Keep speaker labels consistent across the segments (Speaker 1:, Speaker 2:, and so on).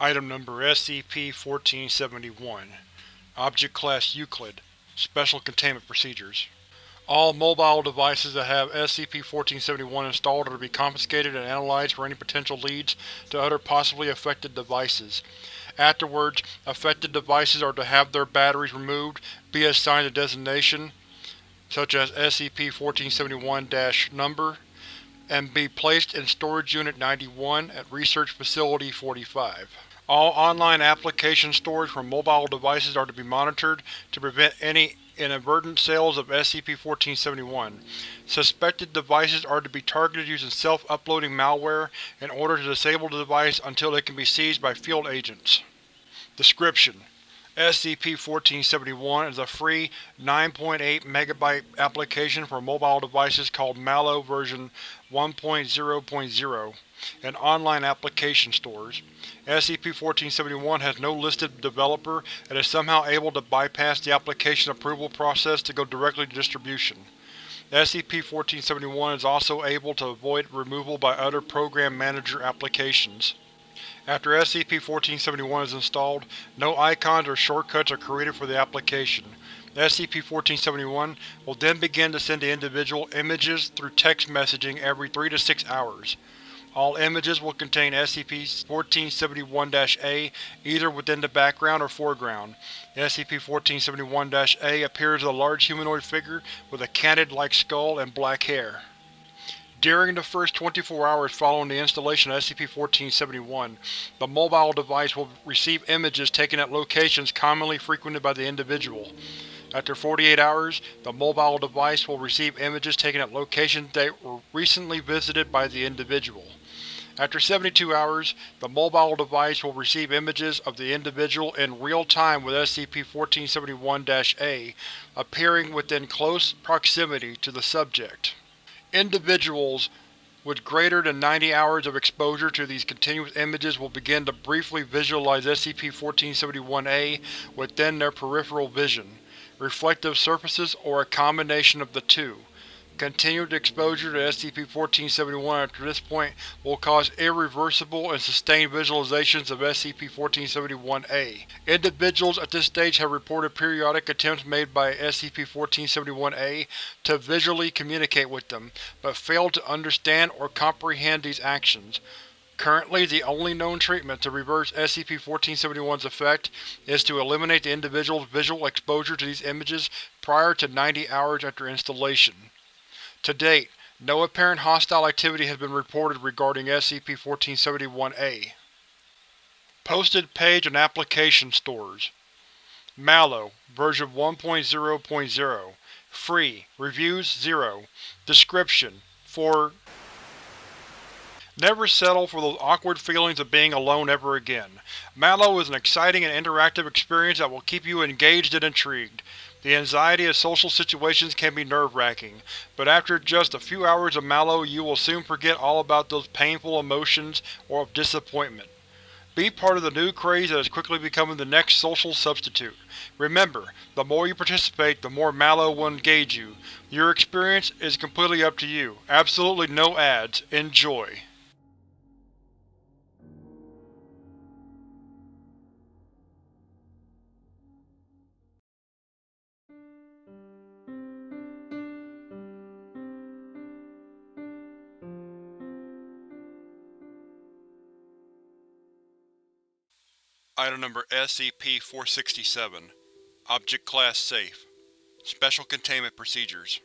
Speaker 1: Item Number SCP-1471 Object Class Euclid Special Containment Procedures. All mobile devices that have SCP-1471 installed are to be confiscated and analyzed for any potential leads to other possibly affected devices. Afterwards, affected devices are to have their batteries removed, be assigned a designation, such as SCP-1471-Number, and be placed in Storage Unit 91 at Research Facility 45. All online application storage from mobile devices are to be monitored to prevent any inadvertent sales of SCP-1471. Suspected devices are to be targeted using self-uploading malware in order to disable the device until it can be seized by field agents. Description: SCP-1471 is a free 9.8 MB application for mobile devices called Mal0 version 1.0.0 and online application stores. SCP-1471 has no listed developer and is somehow able to bypass the application approval process to go directly to distribution. SCP-1471 is also able to avoid removal by other Program Manager applications. After SCP-1471 is installed, no icons or shortcuts are created for the application. SCP-1471 will then begin to send the individual images through text messaging every 3 to 6 hours. All images will contain SCP-1471-A either within the background or foreground. SCP-1471-A appears as a large humanoid figure with a canid-like skull and black hair. During the first 24 hours following the installation of SCP-1471, the mobile device will receive images taken at locations commonly frequented by the individual. After 48 hours, the mobile device will receive images taken at locations that were recently visited by the individual. After 72 hours, the mobile device will receive images of the individual in real time with SCP-1471-A appearing within close proximity to the subject. Individuals with greater than 90 hours of exposure to these continuous images will begin to briefly visualize SCP-1471-A within their peripheral vision, reflective surfaces, or a combination of the two. Continued exposure to SCP-1471 after this point will cause irreversible and sustained visualizations of SCP-1471-A. Individuals at this stage have reported periodic attempts made by SCP-1471-A to visually communicate with them, but failed to understand or comprehend these actions. Currently, the only known treatment to reverse SCP-1471's effect is to eliminate the individual's visual exposure to these images prior to 90 hours after installation. To date, no apparent hostile activity has been reported regarding SCP-1471-A. Posted page and application stores. Mal0 version 1.0.0 Free. Reviews 0. Description: For never settle for those awkward feelings of being alone ever again. Mal0 is an exciting and interactive experience that will keep you engaged and intrigued. The anxiety of social situations can be nerve-wracking, but after just a few hours of Mal0 you will soon forget all about those painful emotions or of disappointment. Be part of the new craze that is quickly becoming the next social substitute. Remember, the more you participate, the more Mal0 will engage you. Your experience is completely up to you. Absolutely no ads. Enjoy. Item Number SCP-467 Object Class Safe Special Containment Procedures.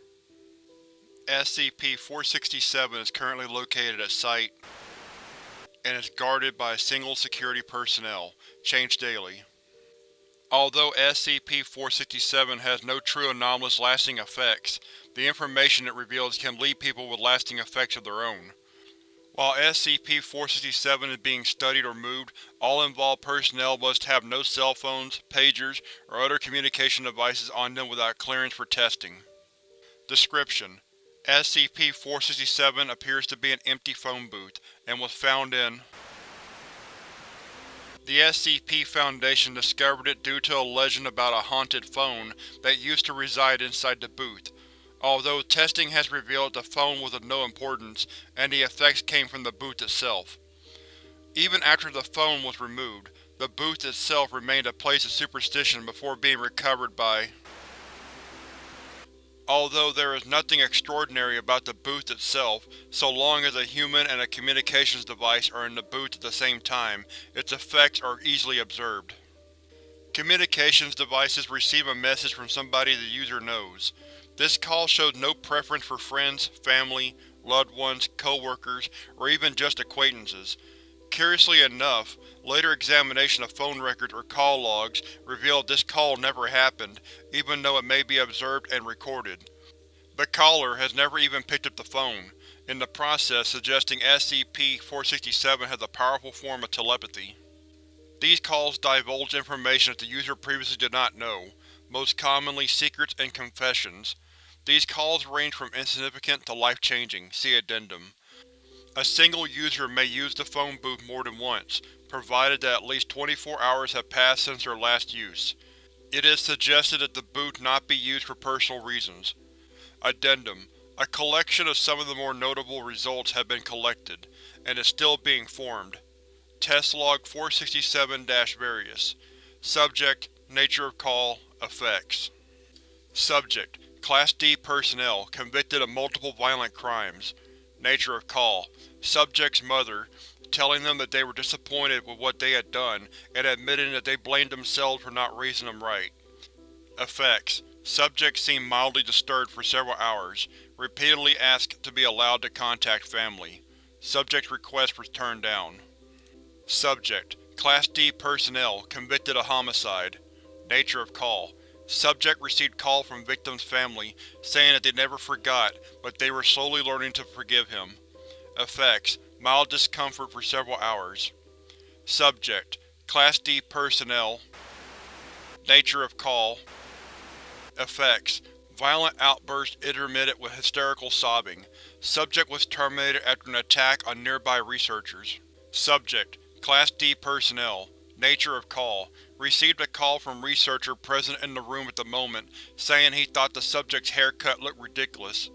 Speaker 1: SCP-467 is currently located at Site and is guarded by a single security personnel, changed daily. Although SCP-467 has no true anomalous lasting effects, the information it reveals can leave people with lasting effects of their own. While SCP-467 is being studied or moved, all involved personnel must have no cell phones, pagers, or other communication devices on them without clearance for testing. Description: SCP-467 appears to be an empty phone booth, and was found in. The SCP Foundation discovered it due to a legend about a haunted phone that used to reside inside the booth. Although testing has revealed the phone was of no importance, and the effects came from the booth itself. Even after the phone was removed, the booth itself remained a place of superstition before being recovered by. Although there is nothing extraordinary about the booth itself, so long as a human and a communications device are in the booth at the same time, its effects are easily observed. Communications devices receive a message from somebody the user knows. This call shows no preference for friends, family, loved ones, co-workers, or even just acquaintances. Curiously enough, later examination of phone records or call logs revealed this call never happened, even though it may be observed and recorded. The caller has never even picked up the phone, in the process suggesting SCP-1467 has a powerful form of telepathy. These calls divulge information that the user previously did not know, most commonly secrets and confessions. These calls range from insignificant to life-changing, see Addendum. A single user may use the phone booth more than once, provided that at least 24 hours have passed since their last use. It is suggested that the booth not be used for personal reasons. Addendum: a collection of some of the more notable results have been collected, and is still being formed. Test Log 467-Various. Subject: Nature of Call, Effects. Subject: Class D personnel, convicted of multiple violent crimes. Nature of Call: Subject's mother, telling them that they were disappointed with what they had done, and admitting that they blamed themselves for not raising them right. Effects: Subject seemed mildly disturbed for several hours, repeatedly asked to be allowed to contact family. Subject's request was turned down. Subject: Class D personnel, convicted of homicide. Nature of Call: Subject received call from victim's family, saying that they never forgot, but they were slowly learning to forgive him. Effects: Mild discomfort for several hours. Subject: Class D personnel. Nature of Call. Effects: Violent outburst intermittent with hysterical sobbing. Subject was terminated after an attack on nearby researchers. Subject: Class D personnel. Nature of Call: Received a call from researcher present in the room at the moment, saying he thought the subject's haircut looked ridiculous.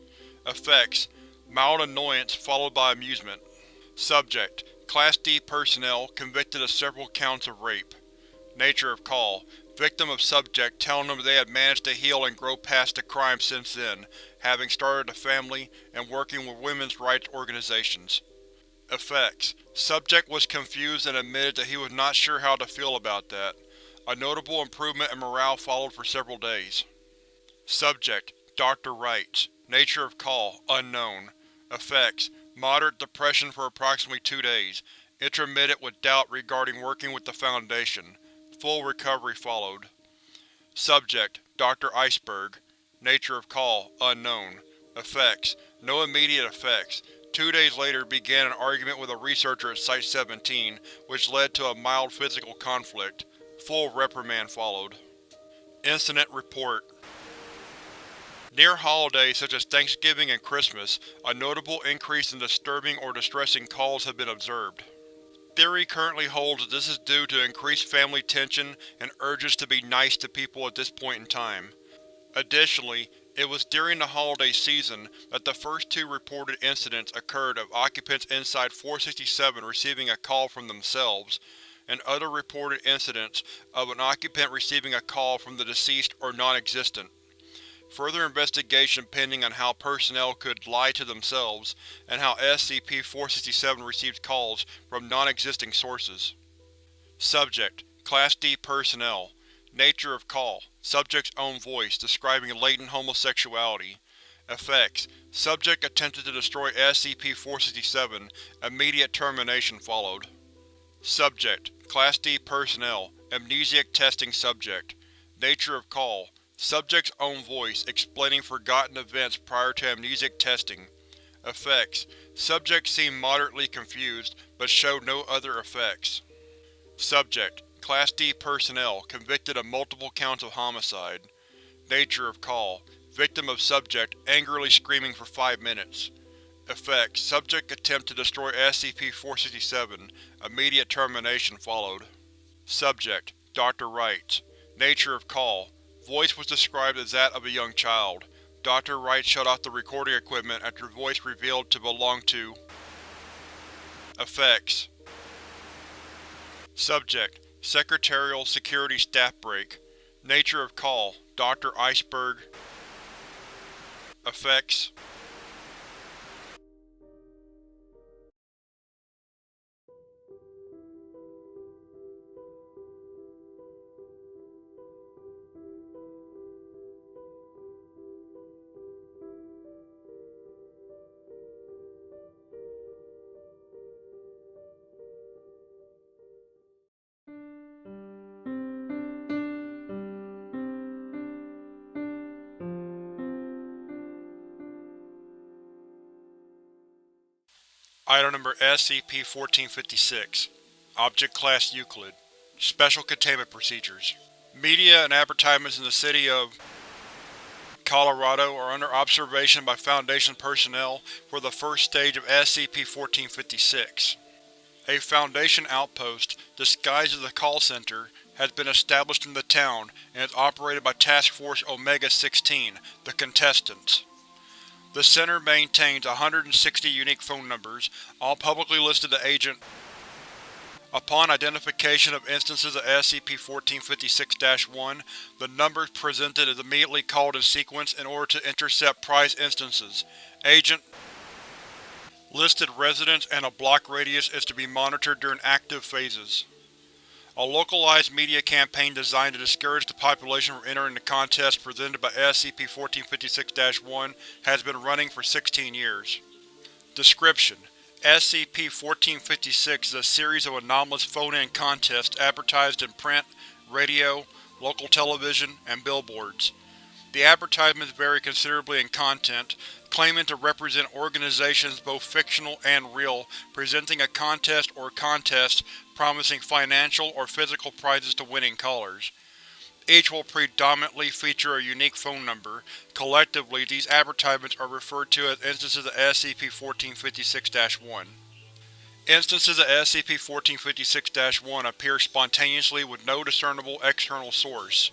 Speaker 1: Effects: Mild annoyance followed by amusement. Subject: Class D personnel, convicted of several counts of rape. Nature of Call: Victim of subject telling them they had managed to heal and grow past the crime since then, having started a family and working with women's rights organizations. Effects: Subject was confused and admitted that he was not sure how to feel about that. A notable improvement in morale followed for several days. Subject: Dr. Wrights. Nature of Call: Unknown. Effects: Moderate depression for approximately 2 days, intermittent with doubt regarding working with the Foundation. Full recovery followed. Subject: Dr. Iceberg. Nature of Call: Unknown. Effects: No immediate effects. 2 days later began an argument with a researcher at Site-17, which led to a mild physical conflict. Full reprimand followed. Incident Report. Near holidays such as Thanksgiving and Christmas, a notable increase in disturbing or distressing calls have been observed. Theory currently holds that this is due to increased family tension and urges to be nice to people at this point in time. Additionally, it was during the holiday season that the first 2 reported incidents occurred of occupants inside 467 receiving a call from themselves, and other reported incidents of an occupant receiving a call from the deceased or non-existent. Further investigation pending on how personnel could lie to themselves, and how SCP-1467 receives calls from non-existing sources. Subject: Class D personnel. Nature of Call: Subject's own voice, describing latent homosexuality. Effects: Subject attempted to destroy SCP-1467. Immediate termination followed. Subject: Class D personnel. Amnesiac testing subject. Nature of Call: Subject's own voice, explaining forgotten events prior to amnesiac testing. Effects: Subject seemed moderately confused, but showed no other effects. Subject: Class D personnel, convicted of multiple counts of homicide. Nature of Call: Victim of subject, angrily screaming for 5 minutes. Effects: Subject attempt to destroy SCP-1467. Immediate termination followed. Subject: Dr. Wrights. Nature of Call: Voice was described as that of a young child. Dr. Wright shut off the recording equipment after voice revealed to belong to. Effects: Subject: Secretarial Security Staff Break. Nature of Call: Dr. Iceberg. Effects: Item Number SCP-1456 Object Class Euclid. Special Containment Procedures. Media and advertisements in the city of Colorado are under observation by Foundation personnel for the first stage of SCP-1456. A Foundation outpost, disguised as a call center, has been established in the town and is operated by Task Force Omega-16, the Contestants. The Center maintains 160 unique phone numbers, all publicly listed to Agent. Upon identification of instances of SCP-1456-1, the numbers presented is immediately called in sequence in order to intercept prize instances. Agent listed residents and a block radius is to be monitored during active phases. A localized media campaign designed to discourage the population from entering the contest presented by SCP-1456-1 has been running for 16 years. Description: SCP-1456 is a series of anomalous phone-in contests advertised in print, radio, local television, and billboards. The advertisements vary considerably in content, claiming to represent organizations both fictional and real, presenting a contest or contests promising financial or physical prizes to winning callers. Each will predominantly feature a unique phone number. Collectively, these advertisements are referred to as instances of SCP-1456-1. Instances of SCP-1456-1 appear spontaneously with no discernible external source.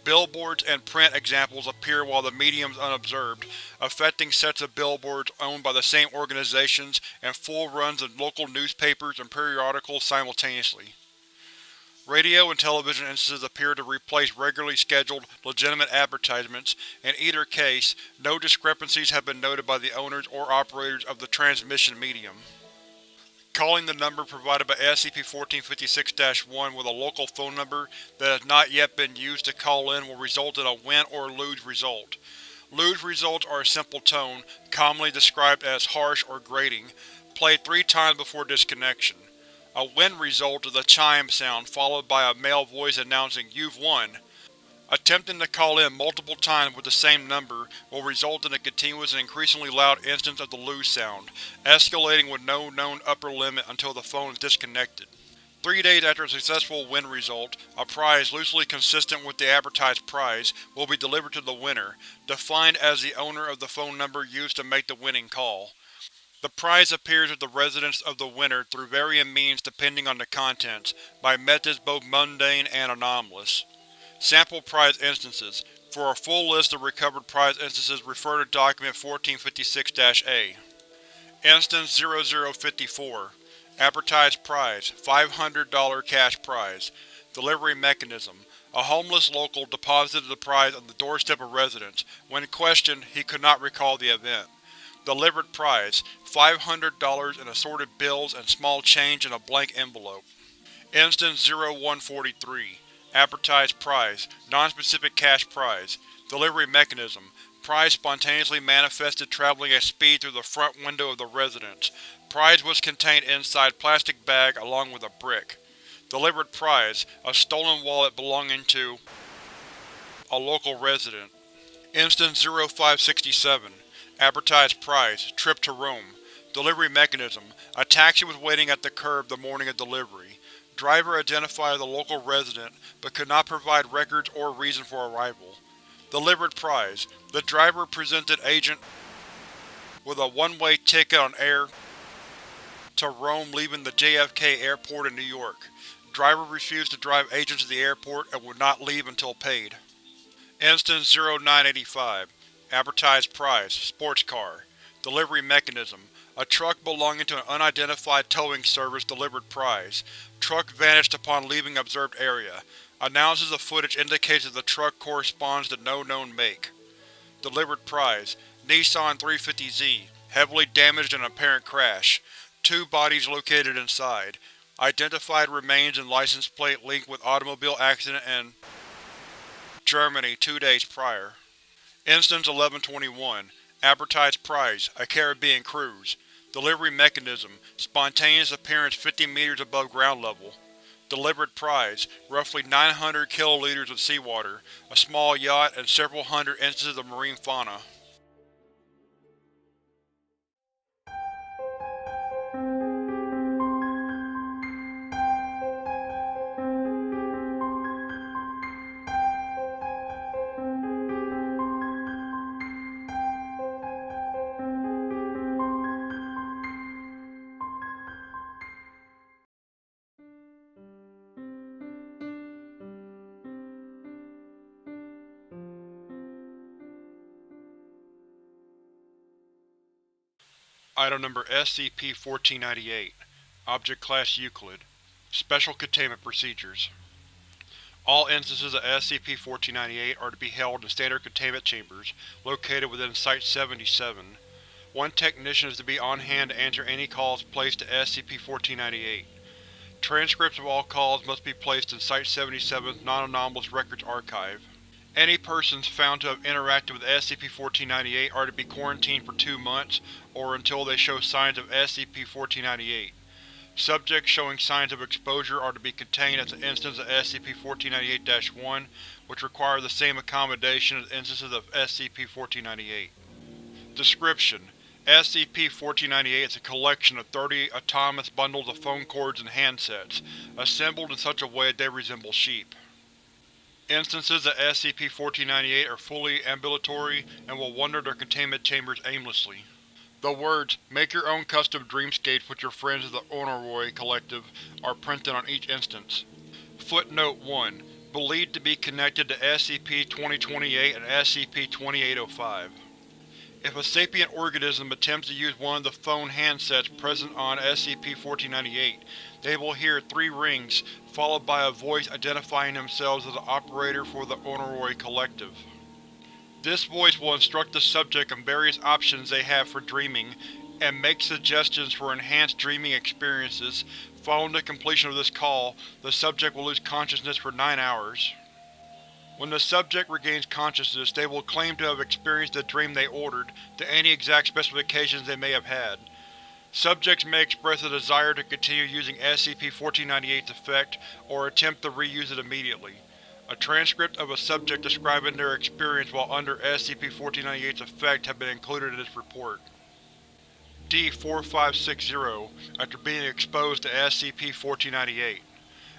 Speaker 1: Billboards and print examples appear while the medium is unobserved, affecting sets of billboards owned by the same organizations and full runs of local newspapers and periodicals simultaneously. Radio and television instances appear to replace regularly scheduled, legitimate advertisements. In either case, no discrepancies have been noted by the owners or operators of the transmission medium. Calling the number provided by SCP-1456-1 with a local phone number that has not yet been used to call in will result in a win or lose result. Lose results are a simple tone, commonly described as harsh or grating, played 3 times before disconnection. A win result is a chime sound followed by a male voice announcing "You've won." Attempting to call in multiple times with the same number will result in a continuous and increasingly loud instance of the lose sound, escalating with no known upper limit until the phone is disconnected. 3 days after a successful win result, a prize loosely consistent with the advertised prize will be delivered to the winner, defined as the owner of the phone number used to make the winning call. The prize appears with the residence of the winner through varying means depending on the contents, by methods both mundane and anomalous. Sample prize instances. For a full list of recovered prize instances, refer to Document 1456-A. Instance 0054. Advertised prize: $500 cash prize. Delivery mechanism: a homeless local deposited the prize on the doorstep of residence. When questioned, he could not recall the event. Delivered prize: $500 in assorted bills and small change in a blank envelope. Instance 0143. Advertised prize: non-specific cash prize. Delivery mechanism: prize spontaneously manifested traveling at speed through the front window of the residence. Prize was contained inside plastic bag along with a brick. Delivered prize: a stolen wallet belonging to a local resident. Instance 0567. Advertised prize: trip to Rome. Delivery mechanism: a taxi was waiting at the curb the morning of delivery. Driver identified as a local resident, but could not provide records or reason for arrival. Delivered prize: the driver presented agent with a one-way ticket on air to Rome leaving the JFK airport in New York. Driver refused to drive agent to the airport and would not leave until paid. Instance 0985. Advertised prize: sports car. Delivery mechanism: A truck belonging to an unidentified towing service delivered prize. Truck vanished upon leaving observed area. Analysis of footage indicates that the truck corresponds to no known make. Delivered prize: Nissan 350Z, heavily damaged in an apparent crash. 2 bodies located inside. Identified remains and license plate linked with automobile accident in Germany 2 days prior. Instance 1121. Advertised prize: a Caribbean cruise. Delivery mechanism: spontaneous appearance 50 meters above ground level. Delivered prize: roughly 900 kiloliters of seawater, a small yacht, and several hundred instances of marine fauna. Item number SCP-1498. Object Class Euclid. Special Containment Procedures. All instances of SCP-1498 are to be held in standard containment chambers, located within Site-77. 1 technician is to be on hand to answer any calls placed to SCP-1498. Transcripts of all calls must be placed in Site-77's Non-Anomalous Records Archive. Any persons found to have interacted with SCP-1498 are to be quarantined for 2 months, or until they show signs of SCP-1498. Subjects showing signs of exposure are to be contained as an instance of SCP-1498-1, which require the same accommodation as instances of SCP-1498. Description: SCP-1498 is a collection of 30 autonomous bundles of phone cords and handsets, assembled in such a way that they resemble sheep. Instances of SCP-1498 are fully ambulatory and will wander their containment chambers aimlessly. The words, "Make your own custom dreamscapes with your friends of the Onoroi Collective" are printed on each instance. Footnote 1. Believed to be connected to SCP-2028 and SCP-2805. If a sapient organism attempts to use one of the phone handsets present on SCP-1498, they will hear 3 rings, followed by a voice identifying themselves as the operator for the Onoroi Collective. This voice will instruct the subject on various options they have for dreaming, and make suggestions for enhanced dreaming experiences. Following the completion of this call, the subject will lose consciousness for 9 hours. When the subject regains consciousness, they will claim to have experienced the dream they ordered, to any exact specifications they may have had. Subjects may express a desire to continue using SCP-1498's effect, or attempt to reuse it immediately. A transcript of a subject describing their experience while under SCP-1498's effect have been included in this report. D-4560, after being exposed to SCP-1498.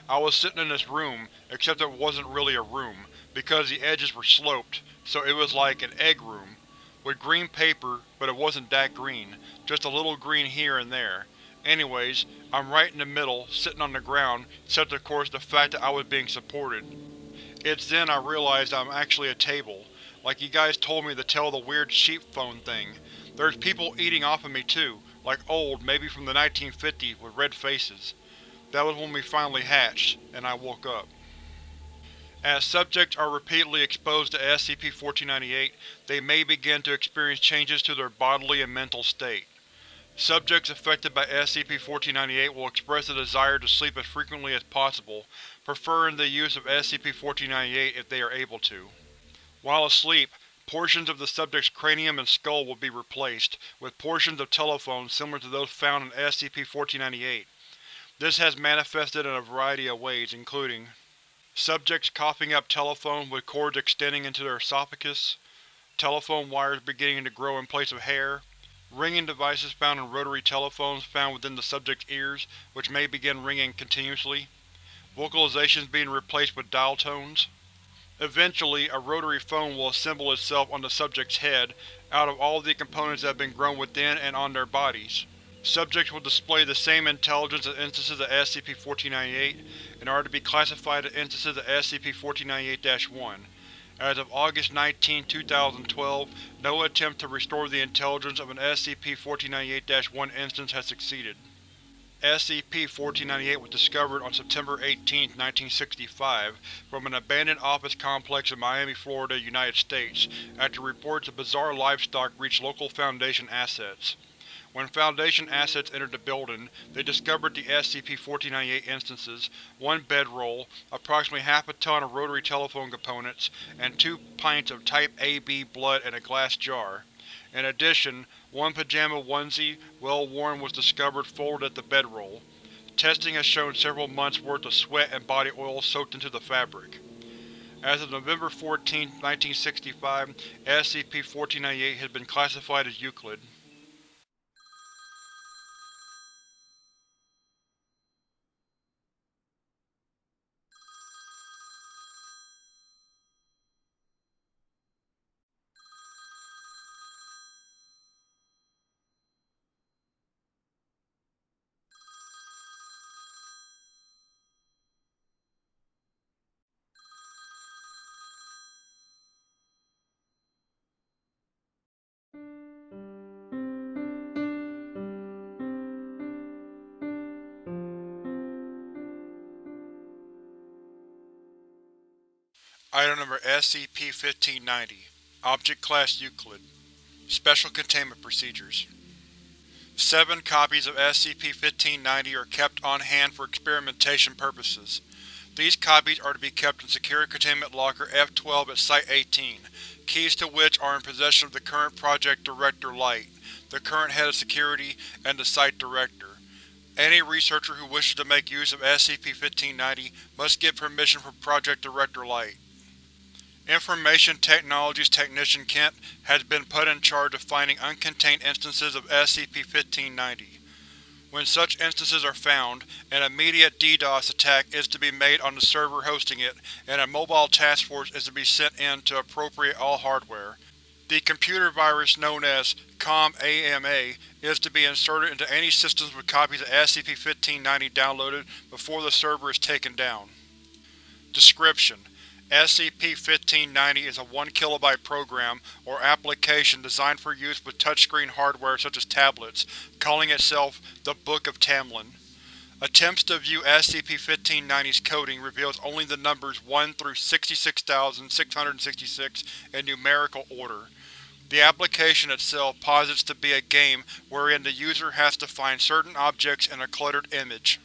Speaker 1: I was sitting in this room, except it wasn't really a room, because the edges were sloped, so it was like an egg room, with green paper, but it wasn't that green, just a little green here and there. Anyways, I'm right in the middle, sitting on the ground, except of course the fact that I was being supported. It's then I realized I'm actually a table, like you guys told me to tell the weird sheep phone thing. There's people eating off of me too, like old, maybe from the 1950s, with red faces. That was when we finally hatched, and I woke up. As subjects are repeatedly exposed to SCP-1498, they may begin to experience changes to their bodily and mental state. Subjects affected by SCP-1498 will express a desire to sleep as frequently as possible, preferring the use of SCP-1498 if they are able to. While asleep, portions of the subject's cranium and skull will be replaced, with portions of telephones similar to those found in SCP-1498. This has manifested in a variety of ways, including subjects coughing up telephones with cords extending into their esophagus, telephone wires beginning to grow in place of hair, ringing devices found in rotary telephones found within the subject's ears, which may begin ringing continuously, vocalizations being replaced with dial tones. Eventually, a rotary phone will assemble itself on the subject's head out of all the components that have been grown within and on their bodies. Subjects will display the same intelligence as instances of SCP-1498 and are to be classified as instances of SCP-1498-1. As of August 19, 2012, no attempt to restore the intelligence of an SCP-1498-1 instance has succeeded. SCP-1498 was discovered on September 18, 1965, from an abandoned office complex in Miami, Florida, United States, after reports of bizarre livestock reached local Foundation assets. When Foundation assets entered the building, they discovered the SCP-1498 instances, one bedroll, approximately half a ton of rotary telephone components, and 2 pints of Type AB blood in a glass jar. In addition, one pajama onesie, well worn, was discovered folded at the bedroll. Testing has shown several months' worth of sweat and body oil soaked into the fabric. As of November 14, 1965, SCP-1498 has been classified as Euclid. Item number SCP-1590 Object Class Euclid Special Containment Procedures 7 copies of SCP-1590 are kept on hand for experimentation purposes. These copies are to be kept in Secure Containment Locker F-12 at Site-18, keys to which are in possession of the current Project Director Light, the current Head of Security, and the Site Director. Any researcher who wishes to make use of SCP-1590 must get permission from Project Director Light. Information Technologies Technician Kent has been put in charge of finding uncontained instances of SCP-1590. When such instances are found, an immediate DDoS attack is to be made on the server hosting it, and a mobile task force is to be sent in to appropriate all hardware. The computer virus known as COM-AMA is to be inserted into any systems with copies of SCP-1590 downloaded before the server is taken down. Description: SCP-1590 is a 1 KB program or application designed for use with touchscreen hardware such as tablets, calling itself the Book of Tamlin. Attempts to view SCP-1590's coding reveals only the numbers 1 through 66,666 in numerical order. The application itself posits to be a game wherein the user has to find certain objects in a cluttered image.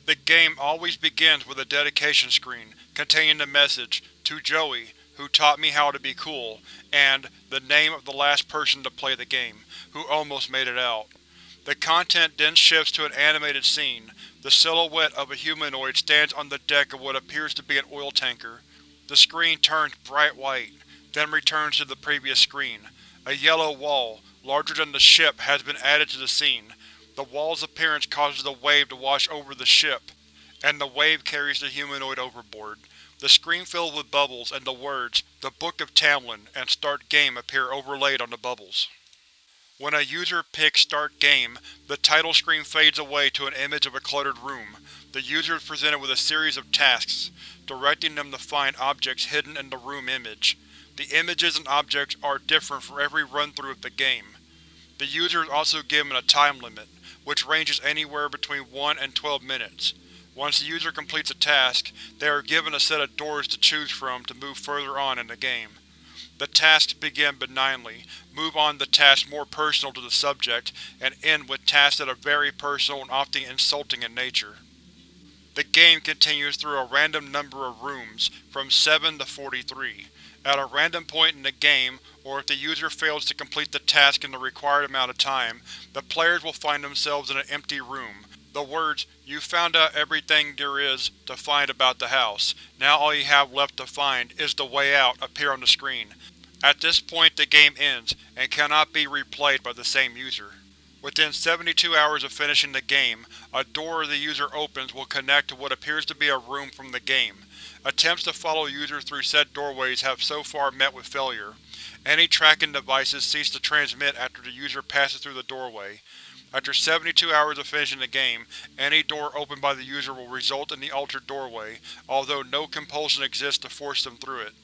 Speaker 1: The game always begins with a dedication screen, containing the message, "To Joey, who taught me how to be cool," and the name of the last person to play the game, who almost made it out. The content then shifts to an animated scene. The silhouette of a humanoid stands on the deck of what appears to be an oil tanker. The screen turns bright white, then returns to the previous screen. A yellow wall, larger than the ship, has been added to the scene. The wall's appearance causes the wave to wash over the ship, and the wave carries the humanoid overboard. The screen fills with bubbles, and the words, "The Book of Tamlin" and "Start Game" appear overlaid on the bubbles. When a user picks Start Game, the title screen fades away to an image of a cluttered room. The user is presented with a series of tasks, directing them to find objects hidden in the room image. The images and objects are different for every run-through of the game. The user is also given a time limit, which ranges anywhere between 1 and 12 minutes. Once the user completes a task, they are given a set of doors to choose from to move further on in the game. The tasks begin benignly, move on to tasks more personal to the subject, and end with tasks that are very personal and often insulting in nature. The game continues through a random number of rooms, from 7 to 43. At a random point in the game, or if the user fails to complete the task in the required amount of time, the players will find themselves in an empty room. The words, "You found out everything there is to find about the house. Now all you have left to find is the way out," appear on the screen. At this point the game ends, and cannot be replayed by the same user. Within 72 hours of finishing the game, a door the user opens will connect to what appears to be a room from the game. Attempts to follow users through said doorways have so far met with failure. Any tracking devices cease to transmit after the user passes through the doorway. After 72 hours of finishing the game, any door opened by the user will result in the altered doorway, although no compulsion exists to force them through it.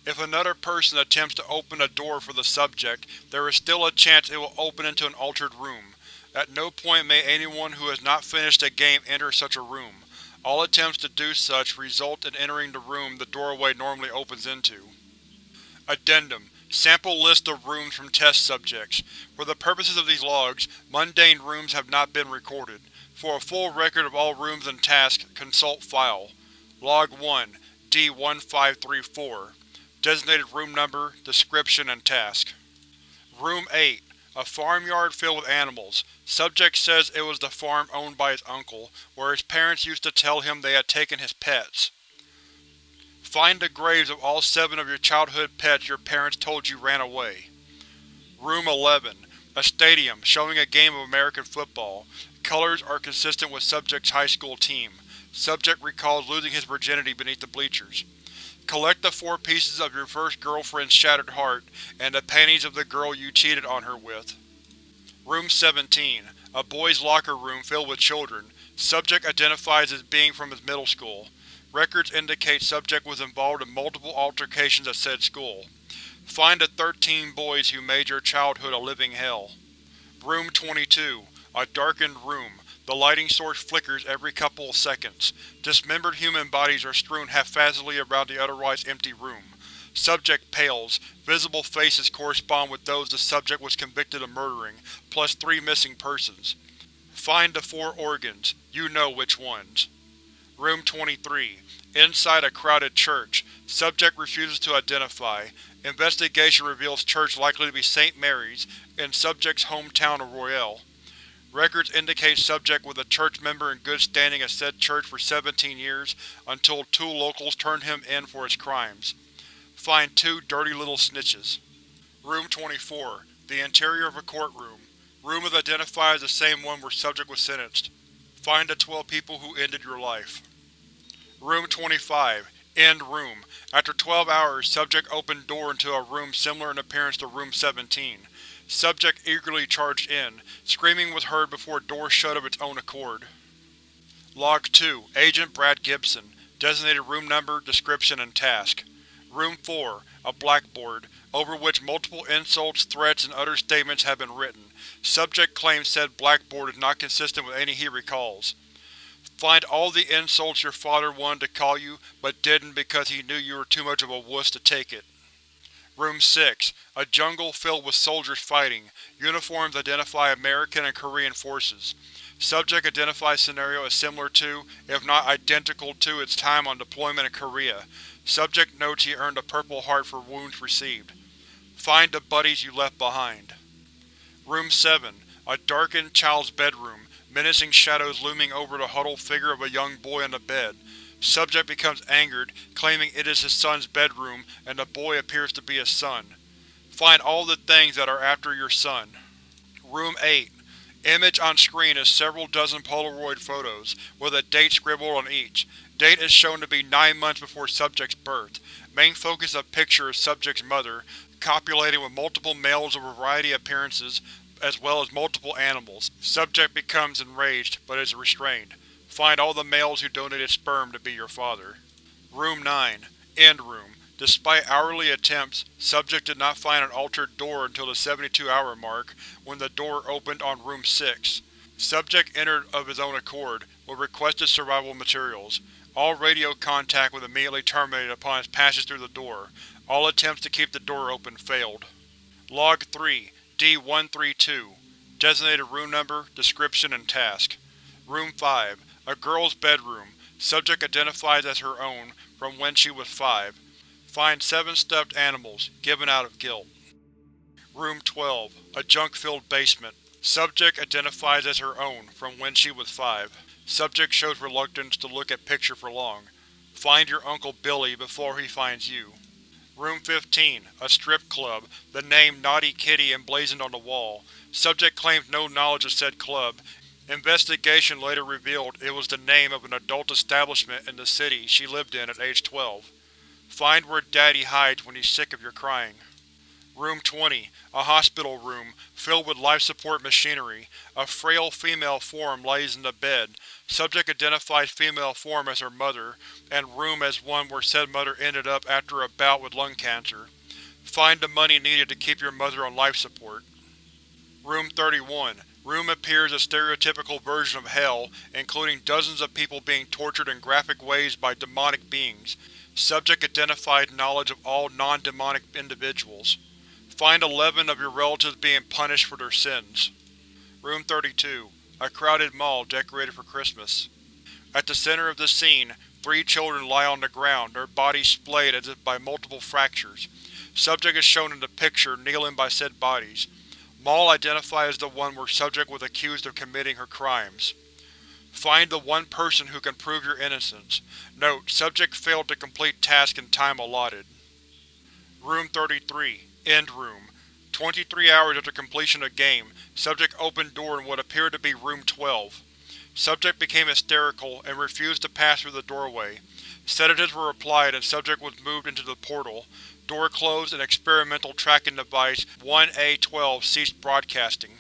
Speaker 1: If another person attempts to open a door for the subject, there is still a chance it will open into an altered room. At no point may anyone who has not finished a game enter such a room. All attempts to do such result in entering the room the doorway normally opens into. Addendum: Sample list of rooms from test subjects. For the purposes of these logs, mundane rooms have not been recorded. For a full record of all rooms and tasks, consult File. Log 1, D-1534. Designated room number, description, and task. Room 8. A farmyard filled with animals. Subject says it was the farm owned by his uncle, where his parents used to tell him they had taken his pets. Find the graves of all 7 of your childhood pets your parents told you ran away. Room 11. A stadium, showing a game of American football. Colors are consistent with Subject's high school team. Subject recalls losing his virginity beneath the bleachers. Collect the 4 pieces of your first girlfriend's shattered heart, and the panties of the girl you cheated on her with. Room 17. A boys' locker room filled with children. Subject identifies as being from his middle school. Records indicate Subject was involved in multiple altercations at said school. Find the 13 boys who made your childhood a living hell. Room 22. A darkened room. The lighting source flickers every couple of seconds. Dismembered human bodies are strewn haphazardly around the otherwise empty room. Subject pales. Visible faces correspond with those the subject was convicted of murdering, plus 3 missing persons. Find the 4 organs. You know which ones. Room 23. Inside a crowded church. Subject refuses to identify. Investigation reveals church likely to be St. Mary's, in Subject's hometown of Royale. Records indicate Subject was a church member in good standing at said church for 17 years, until 2 locals turned him in for his crimes. Find 2 dirty little snitches. Room 24. The interior of a courtroom. Room is identified as the same one where Subject was sentenced. Find the 12 people who ended your life. Room 25. End room. After 12 hours, Subject opened door into a room similar in appearance to Room 17. Subject eagerly charged in. Screaming was heard before door shut of its own accord. Log 2. Agent Brad Gibson. Designated room number, description, and task. Room 4. A blackboard, over which multiple insults, threats, and other statements have been written. Subject claims said blackboard is not consistent with any he recalls. Find all the insults your father wanted to call you, but didn't because he knew you were too much of a wuss to take it. Room 6. A jungle filled with soldiers fighting. Uniforms identify American and Korean forces. Subject identifies scenario as similar to, if not identical to, its time on deployment in Korea. Subject notes he earned a Purple Heart for wounds received. Find the buddies you left behind. Room 7. A darkened child's bedroom. Menacing shadows looming over the huddled figure of a young boy on the bed. Subject becomes angered, claiming it is his son's bedroom and the boy appears to be his son. Find all the things that are after your son. Room 8. Image on screen is several dozen Polaroid photos, with a date scribbled on each. Date is shown to be 9 months before Subject's birth. Main focus of picture is Subject's mother, copulating with multiple males of a variety of appearances, as well as multiple animals. Subject becomes enraged, but is restrained. Find all the males who donated sperm to be your father. Room 9. End room. Despite hourly attempts, Subject did not find an altered door until the 72-hour mark, when the door opened on Room 6. Subject entered of his own accord, with requested survival materials. All radio contact was immediately terminated upon his passage through the door. All attempts to keep the door open failed. Log 3. D-132. Designated room number, description, and task. Room 5. A girl's bedroom. Subject identifies as her own, from when she was 5. Find 7 stuffed animals, given out of guilt. Room 12. A junk-filled basement. Subject identifies as her own, from when she was 5. Subject shows reluctance to look at picture for long. Find your Uncle Billy before he finds you. Room 15. A strip club, the name Naughty Kitty emblazoned on the wall. Subject claims no knowledge of said club. Investigation later revealed it was the name of an adult establishment in the city she lived in at age 12. Find where Daddy hides when he's sick of your crying. Room 20, a hospital room, filled with life support machinery. A frail female form lays in the bed. Subject identifies female form as her mother, and room as one where said mother ended up after a bout with lung cancer. Find the money needed to keep your mother on life support. Room 31. Room appears a stereotypical version of Hell, including dozens of people being tortured in graphic ways by demonic beings. Subject identified knowledge of all non-demonic individuals. Find 11 of your relatives being punished for their sins. Room 32. A crowded mall decorated for Christmas. At the center of the scene, 3 children lie on the ground, their bodies splayed as if by multiple fractures. Subject is shown in the picture, kneeling by said bodies. Mal identifies the one where Subject was accused of committing her crimes. Find the one person who can prove your innocence. Note: Subject failed to complete task in time allotted. Room 33. End Room. 23 hours after completion of game, Subject opened door in what appeared to be Room 12. Subject became hysterical and refused to pass through the doorway. Sedatives were applied and Subject was moved into the portal. Door closed and experimental tracking device 1A12 ceased broadcasting.